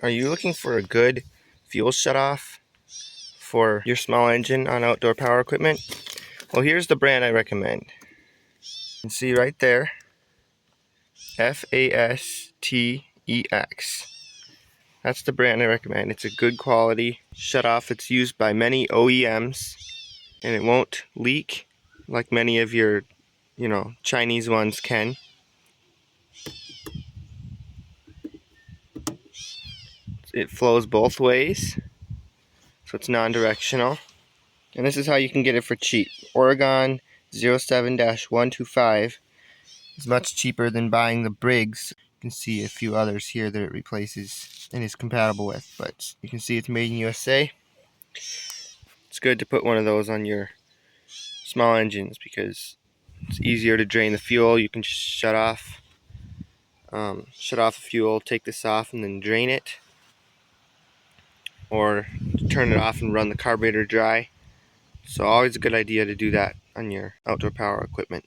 Are you looking for a good fuel shutoff for your small engine on outdoor power equipment? Well, here's the brand I recommend. You can see right there, 𝗟𝗚𝗡𝗟𝗏𝗡. That's the brand I recommend. It's a good quality shutoff. It's used by many OEMs, and it won't leak like many of your, Chinese ones can. It flows both ways, so it's non-directional. And this is how you can get it for cheap. Oregon 07-125 is much cheaper than buying the Briggs. You can see a few others here that it replaces and is compatible with, but you can see it's made in USA. It's good to put one of those on your small engines because it's easier to drain the fuel. You can just shut off the fuel, take this off, and then drain it, or turn it off and run the carburetor dry. So always a good idea to do that on your outdoor power equipment.